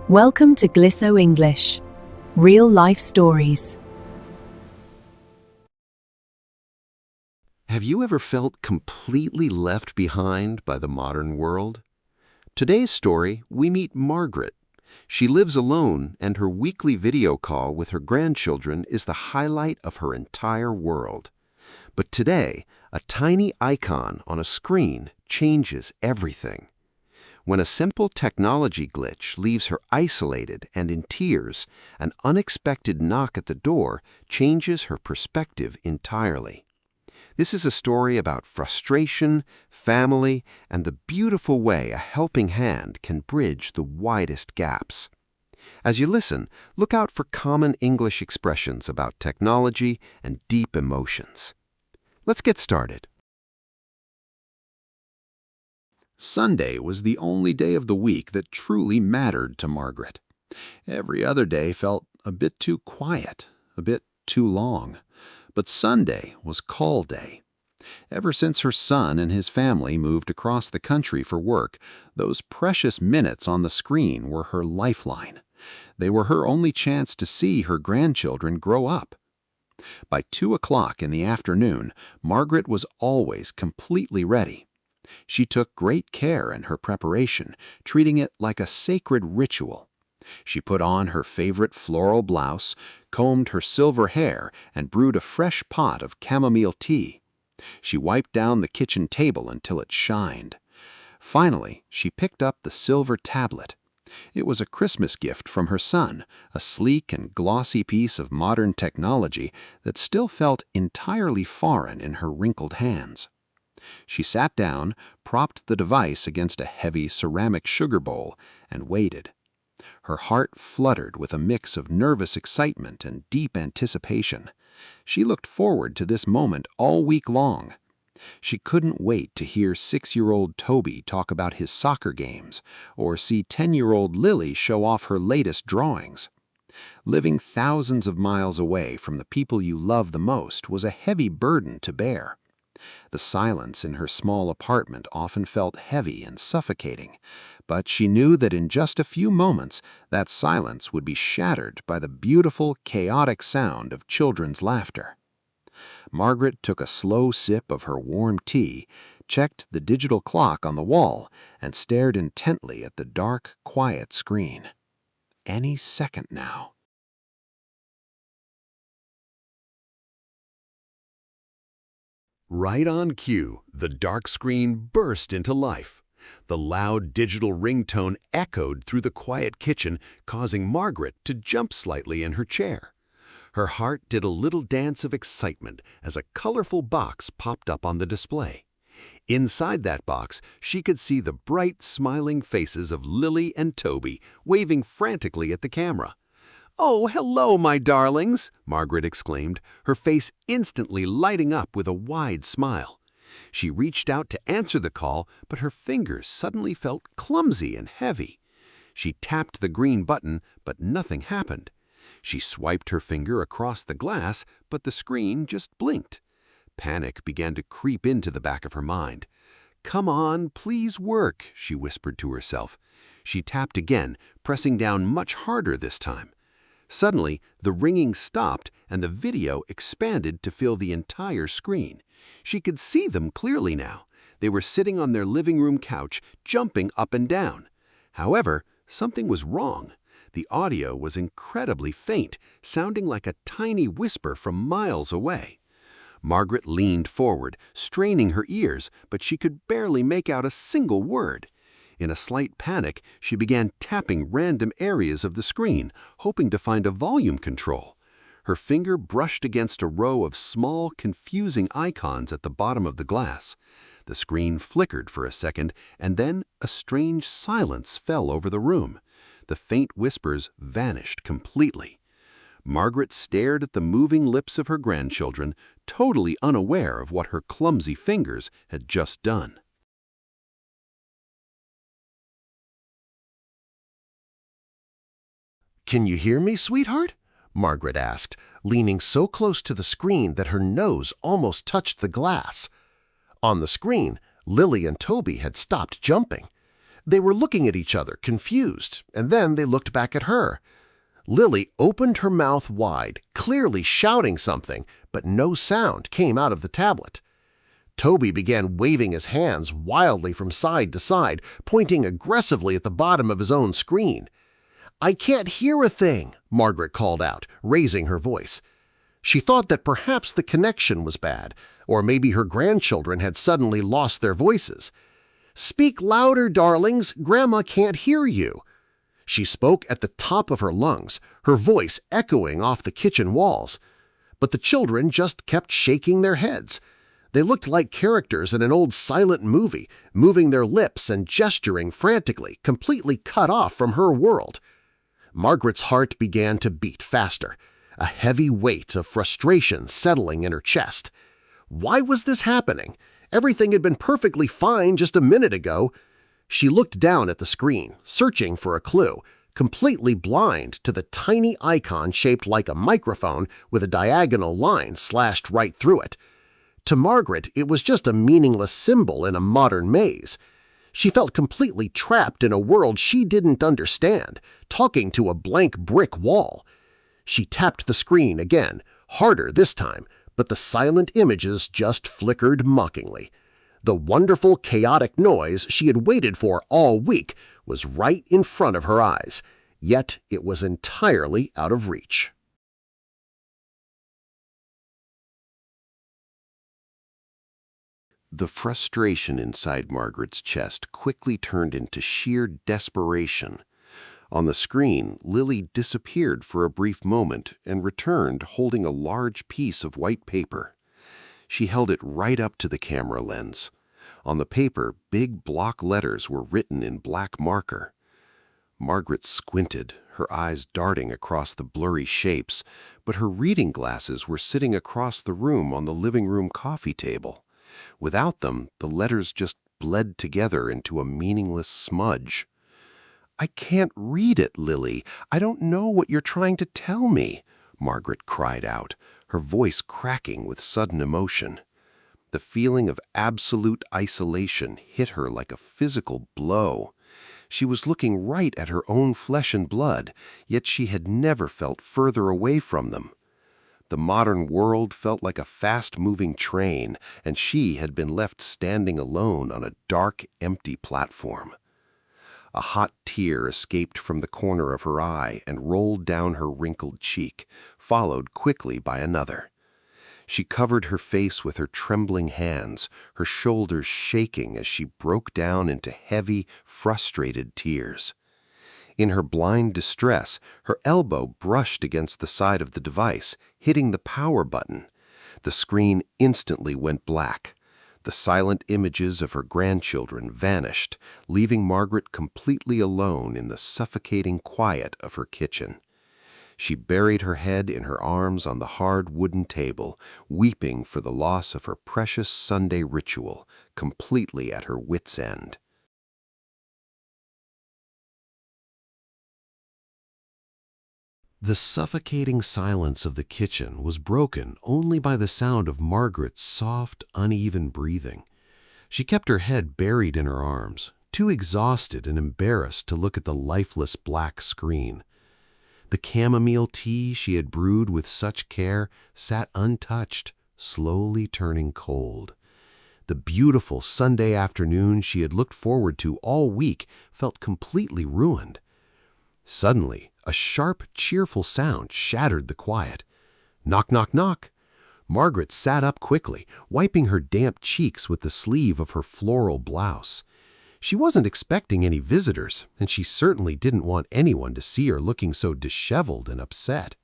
Welcome to Glisso English. Real life stories. Have you ever felt completely left behind by the modern world? Today's story, we meet Margaret. She lives alone, and her weekly video call with her grandchildren is the highlight of her entire world. But today, a tiny icon on a screen changes everything. When a simple technology glitch leaves her isolated and in tears, an unexpected knock at the door changes her perspective entirely. This is a story about frustration, family, and the beautiful way a helping hand can bridge the widest gaps. As you listen, look out for common English expressions about technology and deep emotions. Let's get started. Sunday was the only day of the week that truly mattered to Margaret. Every other day felt a bit too quiet, a bit too long. But Sunday was call day. Ever since her son and his family moved across the country for work, those precious minutes on the screen were her lifeline. They were her only chance to see her grandchildren grow up. By 2 o'clock in the afternoon, Margaret was always completely ready. She took great care in her preparation, treating it like a sacred ritual. She put on her favorite floral blouse, combed her silver hair, and brewed a fresh pot of chamomile tea. She wiped down the kitchen table until it shined. Finally, she picked up the silver tablet. It was a Christmas gift from her son, a sleek and glossy piece of modern technology that still felt entirely foreign in her wrinkled hands. She sat down, propped the device against a heavy ceramic sugar bowl, and waited. Her heart fluttered with a mix of nervous excitement and deep anticipation. She looked forward to this moment all week long. She couldn't wait to hear 6-year-old Toby talk about his soccer games, or see 10-year-old Lily show off her latest drawings. Living thousands of miles away from the people you love the most was a heavy burden to bear. The silence in her small apartment often felt heavy and suffocating, but she knew that in just a few moments that silence would be shattered by the beautiful, chaotic sound of children's laughter. Margaret took a slow sip of her warm tea, checked the digital clock on the wall, and stared intently at the dark, quiet screen. Any second now. Right on cue, the dark screen burst into life. The loud digital ringtone echoed through the quiet kitchen, causing Margaret to jump slightly in her chair. Her heart did a little dance of excitement as a colorful box popped up on the display. Inside that box, she could see the bright, smiling faces of Lily and Toby waving frantically at the camera. "Oh, hello, my darlings!" Margaret exclaimed, her face instantly lighting up with a wide smile. She reached out to answer the call, but her fingers suddenly felt clumsy and heavy. She tapped the green button, but nothing happened. She swiped her finger across the glass, but the screen just blinked. Panic began to creep into the back of her mind. "Come on, please work," she whispered to herself. She tapped again, pressing down much harder this time. Suddenly, the ringing stopped and the video expanded to fill the entire screen. She could see them clearly now. They were sitting on their living room couch, jumping up and down. However, something was wrong. The audio was incredibly faint, sounding like a tiny whisper from miles away. Margaret leaned forward, straining her ears, but she could barely make out a single word. In a slight panic, she began tapping random areas of the screen, hoping to find a volume control. Her finger brushed against a row of small, confusing icons at the bottom of the glass. The screen flickered for a second, and then a strange silence fell over the room. The faint whispers vanished completely. Margaret stared at the moving lips of her grandchildren, totally unaware of what her clumsy fingers had just done. "Can you hear me, sweetheart?" Margaret asked, leaning so close to the screen that her nose almost touched the glass. On the screen, Lily and Toby had stopped jumping. They were looking at each other, confused, and then they looked back at her. Lily opened her mouth wide, clearly shouting something, but no sound came out of the tablet. Toby began waving his hands wildly from side to side, pointing aggressively at the bottom of his own screen. "I can't hear a thing," Margaret called out, raising her voice. She thought that perhaps the connection was bad, or maybe her grandchildren had suddenly lost their voices. "Speak louder, darlings, Grandma can't hear you." She spoke at the top of her lungs, her voice echoing off the kitchen walls. But the children just kept shaking their heads. They looked like characters in an old silent movie, moving their lips and gesturing frantically, completely cut off from her world. Margaret's heart began to beat faster, a heavy weight of frustration settling in her chest. Why was this happening? Everything had been perfectly fine just a minute ago. She looked down at the screen, searching for a clue, completely blind to the tiny icon shaped like a microphone with a diagonal line slashed right through it. To Margaret, it was just a meaningless symbol in a modern maze. She felt completely trapped in a world she didn't understand, talking to a blank brick wall. She tapped the screen again, harder this time, but the silent images just flickered mockingly. The wonderful, chaotic noise she had waited for all week was right in front of her eyes, yet it was entirely out of reach. The frustration inside Margaret's chest quickly turned into sheer desperation. On the screen, Lily disappeared for a brief moment and returned holding a large piece of white paper. She held it right up to the camera lens. On the paper, big block letters were written in black marker. Margaret squinted, her eyes darting across the blurry shapes, but her reading glasses were sitting across the room on the living room coffee table. Without them, the letters just bled together into a meaningless smudge. "I can't read it, Lily. I don't know what you're trying to tell me," Margaret cried out, her voice cracking with sudden emotion. The feeling of absolute isolation hit her like a physical blow. She was looking right at her own flesh and blood, yet she had never felt further away from them. The modern world felt like a fast-moving train, and she had been left standing alone on a dark, empty platform. A hot tear escaped from the corner of her eye and rolled down her wrinkled cheek, followed quickly by another. She covered her face with her trembling hands, her shoulders shaking as she broke down into heavy, frustrated tears. In her blind distress, her elbow brushed against the side of the device, hitting the power button. The screen instantly went black. The silent images of her grandchildren vanished, leaving Margaret completely alone in the suffocating quiet of her kitchen. She buried her head in her arms on the hard wooden table, weeping for the loss of her precious Sunday ritual, completely at her wits' end. The suffocating silence of the kitchen was broken only by the sound of Margaret's soft, uneven breathing. She kept her head buried in her arms, too exhausted and embarrassed to look at the lifeless black screen. The chamomile tea she had brewed with such care sat untouched, slowly turning cold. The beautiful Sunday afternoon she had looked forward to all week felt completely ruined. Suddenly, a sharp, cheerful sound shattered the quiet. Knock, knock, knock. Margaret sat up quickly, wiping her damp cheeks with the sleeve of her floral blouse. She wasn't expecting any visitors, and she certainly didn't want anyone to see her looking so disheveled and upset.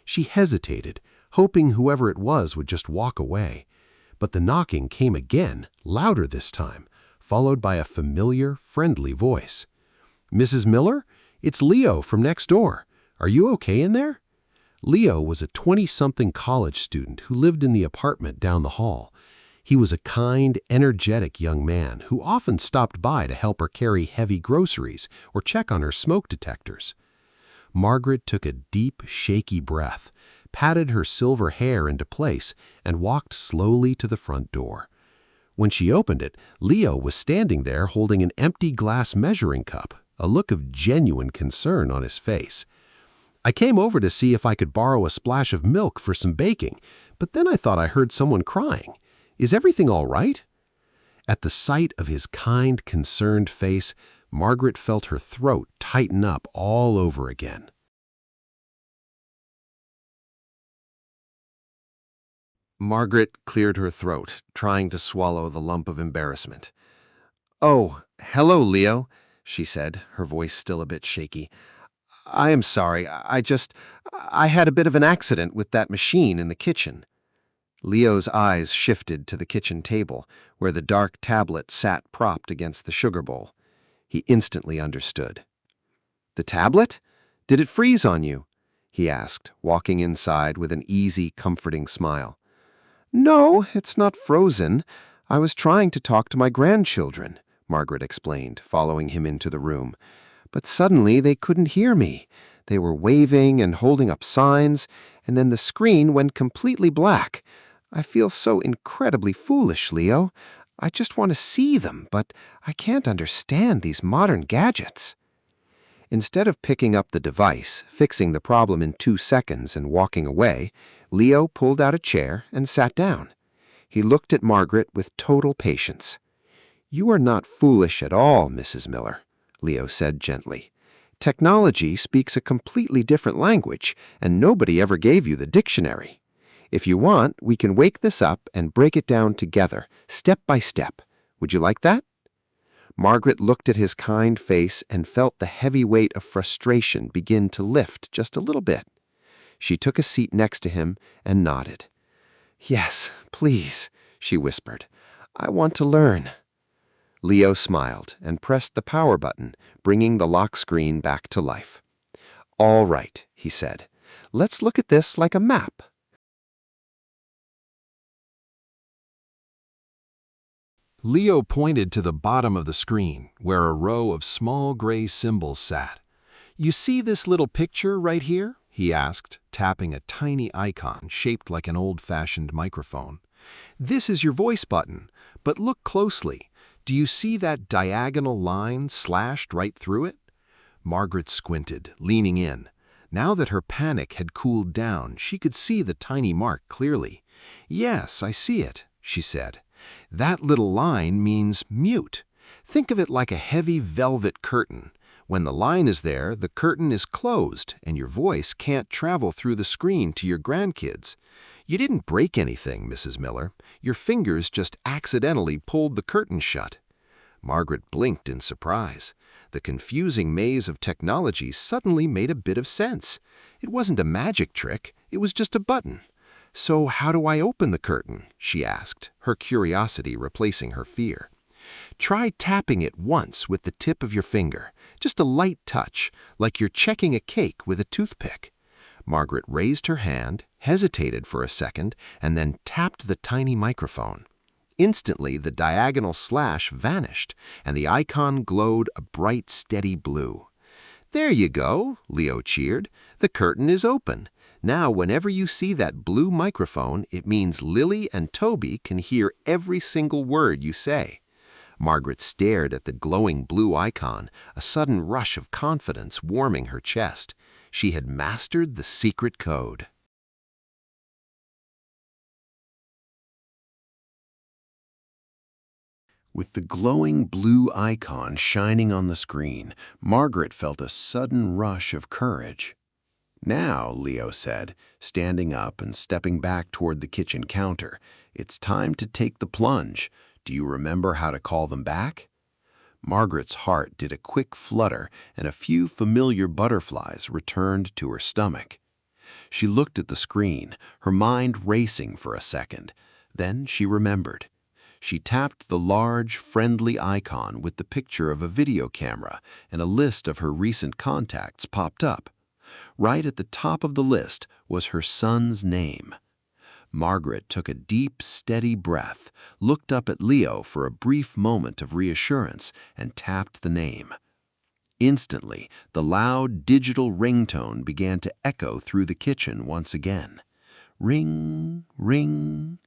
She hesitated, hoping whoever it was would just walk away. But the knocking came again, louder this time, followed by a familiar, friendly voice. "Mrs. Miller? It's Leo from next door. Are you okay in there?" Leo was a 20-something college student who lived in the apartment down the hall. He was a kind, energetic young man who often stopped by to help her carry heavy groceries or check on her smoke detectors. Margaret took a deep, shaky breath, patted her silver hair into place, and walked slowly to the front door. When she opened it, Leo was standing there holding an empty glass measuring cup, a look of genuine concern on his face. "I came over to see if I could borrow a splash of milk for some baking, but then I thought I heard someone crying. Is everything all right?" At the sight of his kind, concerned face, Margaret felt her throat tighten up all over again. Margaret cleared her throat, trying to swallow the lump of embarrassment. "Oh, hello, Leo," she said, her voice still a bit shaky. "I am sorry. I had a bit of an accident with that machine in the kitchen." Leo's eyes shifted to the kitchen table, where the dark tablet sat propped against the sugar bowl. He instantly understood. "The tablet? Did it freeze on you?" he asked, walking inside with an easy, comforting smile. "No, it's not frozen. I was trying to talk to my grandchildren," Margaret explained, following him into the room. "But suddenly they couldn't hear me. They were waving and holding up signs, and then the screen went completely black. I feel so incredibly foolish, Leo. I just want to see them, but I can't understand these modern gadgets." Instead of picking up the device, fixing the problem in 2 seconds and walking away, Leo pulled out a chair and sat down. He looked at Margaret with total patience. "You are not foolish at all, Mrs. Miller," Leo said gently. "Technology speaks a completely different language, and nobody ever gave you the dictionary. If you want, we can wake this up and break it down together, step by step. Would you like that?" Margaret looked at his kind face and felt the heavy weight of frustration begin to lift just a little bit. She took a seat next to him and nodded. "Yes, please," she whispered. "I want to learn." Leo smiled and pressed the power button, bringing the lock screen back to life. "All right," he said. "Let's look at this like a map." Leo pointed to the bottom of the screen, where a row of small gray symbols sat. "You see this little picture right here?" he asked, tapping a tiny icon shaped like an old-fashioned microphone. "This is your voice button, but look closely. Do you see that diagonal line slashed right through it?" Margaret squinted, leaning in. Now that her panic had cooled down, she could see the tiny mark clearly. "Yes, I see it," she said. "That little line means mute. Think of it like a heavy velvet curtain. When the line is there, the curtain is closed, and your voice can't travel through the screen to your grandkids. You didn't break anything, Mrs. Miller. Your fingers just accidentally pulled the curtain shut." Margaret blinked in surprise. The confusing maze of technology suddenly made a bit of sense. It wasn't a magic trick, it was just a button. "So how do I open the curtain?" she asked, her curiosity replacing her fear. "Try tapping it once with the tip of your finger, just a light touch, like you're checking a cake with a toothpick." Margaret raised her hand, hesitated for a second, and then tapped the tiny microphone. Instantly, the diagonal slash vanished, and the icon glowed a bright, steady blue. "There you go," Leo cheered. "The curtain is open. Now, whenever you see that blue microphone, it means Lily and Toby can hear every single word you say." Margaret stared at the glowing blue icon, a sudden rush of confidence warming her chest. She had mastered the secret code. With the glowing blue icon shining on the screen, Margaret felt a sudden rush of courage. "Now," Leo said, standing up and stepping back toward the kitchen counter, "it's time to take the plunge. Do you remember how to call them back?" Margaret's heart did a quick flutter, and a few familiar butterflies returned to her stomach. She looked at the screen, her mind racing for a second. Then she remembered. She tapped the large, friendly icon with the picture of a video camera, and a list of her recent contacts popped up. Right at the top of the list was her son's name. Margaret took a deep, steady breath, looked up at Leo for a brief moment of reassurance, and tapped the name. Instantly, the loud digital ringtone began to echo through the kitchen once again. Ring, ring.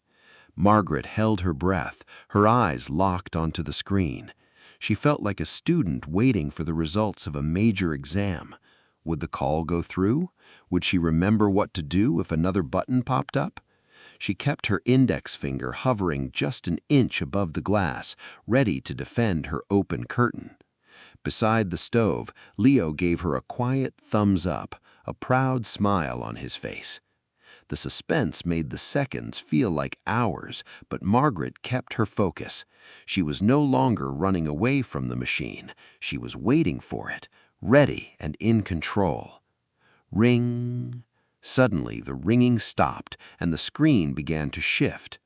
Margaret held her breath, her eyes locked onto the screen. She felt like a student waiting for the results of a major exam. Would the call go through? Would she remember what to do if another button popped up? She kept her index finger hovering just an inch above the glass, ready to defend her open curtain. Beside the stove, Leo gave her a quiet thumbs up, a proud smile on his face. The suspense made the seconds feel like hours, but Margaret kept her focus. She was no longer running away from the machine. She was waiting for it, ready and in control. Ring. Suddenly, the ringing stopped, and the screen began to shift.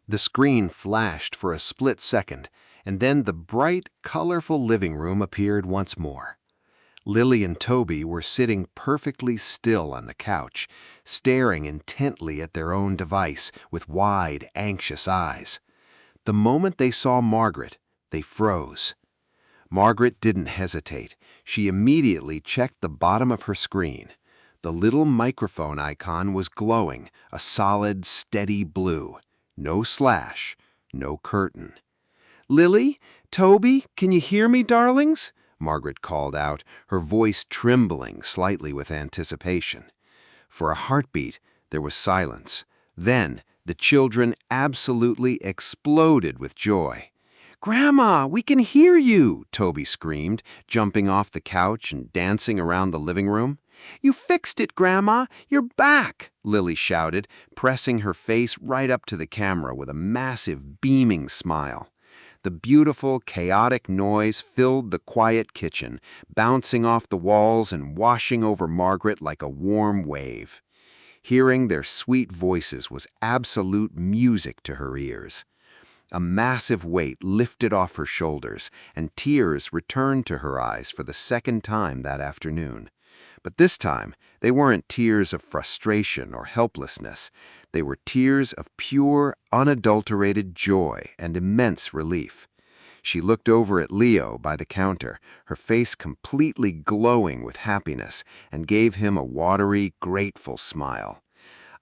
The screen flashed for a split second, and then the bright, colorful living room appeared once more. Lily and Toby were sitting perfectly still on the couch, staring intently at their own device with wide, anxious eyes. The moment they saw Margaret, they froze. Margaret didn't hesitate. She immediately checked the bottom of her screen. The little microphone icon was glowing, a solid, steady blue. No slash, no curtain. "Lily, Toby, can you hear me, darlings?" Margaret called out, her voice trembling slightly with anticipation. For a heartbeat, there was silence. Then, the children absolutely exploded with joy. "Grandma, we can hear you!" Toby screamed, jumping off the couch and dancing around the living room. "You fixed it, Grandma! You're back!" Lily shouted, pressing her face right up to the camera with a massive, beaming smile. The beautiful, chaotic noise filled the quiet kitchen, bouncing off the walls and washing over Margaret like a warm wave. Hearing their sweet voices was absolute music to her ears. A massive weight lifted off her shoulders, and tears returned to her eyes for the second time that afternoon. But this time, they weren't tears of frustration or helplessness. They were tears of pure, unadulterated joy and immense relief. She looked over at Leo by the counter, her face completely glowing with happiness, and gave him a watery, grateful smile.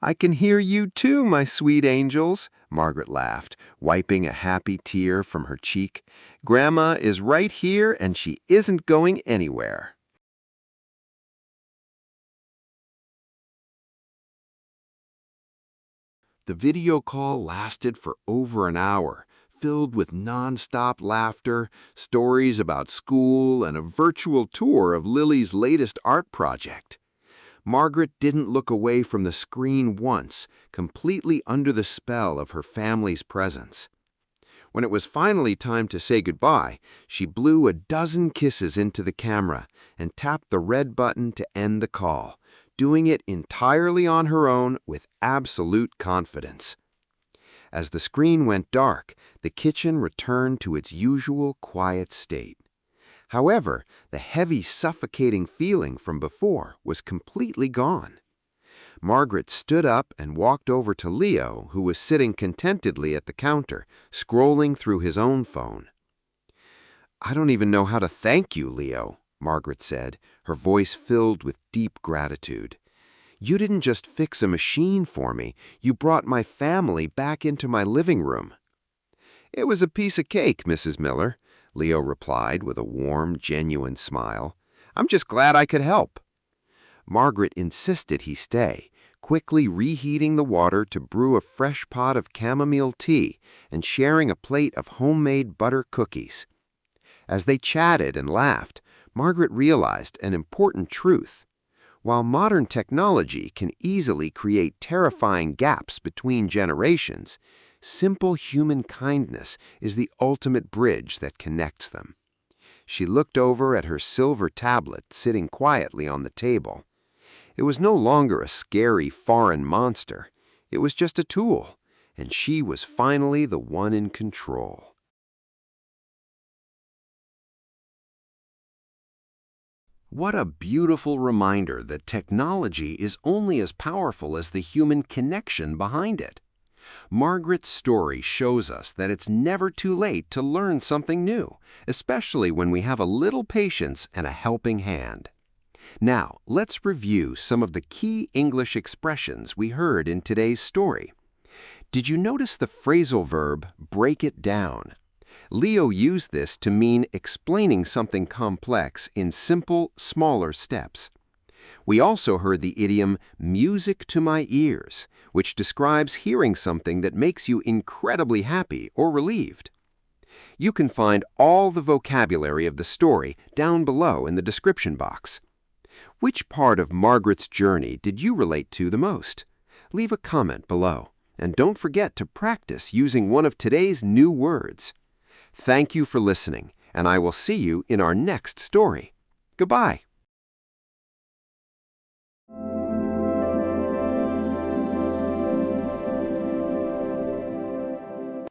"I can hear you too, my sweet angels," Margaret laughed, wiping a happy tear from her cheek. "Grandma is right here, and she isn't going anywhere." The video call lasted for over an hour, filled with non-stop laughter, stories about school, and a virtual tour of Lily's latest art project. Margaret didn't look away from the screen once, completely under the spell of her family's presence. When it was finally time to say goodbye, she blew a dozen kisses into the camera and tapped the red button to end the call, doing it entirely on her own with absolute confidence. As the screen went dark, the kitchen returned to its usual quiet state. However, the heavy, suffocating feeling from before was completely gone. Margaret stood up and walked over to Leo, who was sitting contentedly at the counter, scrolling through his own phone. "I don't even know how to thank you, Leo," Margaret said, her voice filled with deep gratitude. "You didn't just fix a machine for me, you brought my family back into my living room." "It was a piece of cake, Mrs. Miller," Leo replied with a warm, genuine smile. "I'm just glad I could help." Margaret insisted he stay, quickly reheating the water to brew a fresh pot of chamomile tea and sharing a plate of homemade butter cookies. As they chatted and laughed, Margaret realized an important truth. While modern technology can easily create terrifying gaps between generations, simple human kindness is the ultimate bridge that connects them. She looked over at her silver tablet sitting quietly on the table. It was no longer a scary foreign monster. It was just a tool, and she was finally the one in control. What a beautiful reminder that technology is only as powerful as the human connection behind it. Margaret's story shows us that it's never too late to learn something new, especially when we have a little patience and a helping hand. Now, let's review some of the key English expressions we heard in today's story. Did you notice the phrasal verb, break it down? Leo used this to mean explaining something complex in simple, smaller steps. We also heard the idiom, music to my ears, which describes hearing something that makes you incredibly happy or relieved. You can find all the vocabulary of the story down below in the description box. Which part of Margaret's journey did you relate to the most? Leave a comment below, and don't forget to practice using one of today's new words. Thank you for listening, and I will see you in our next story. Goodbye.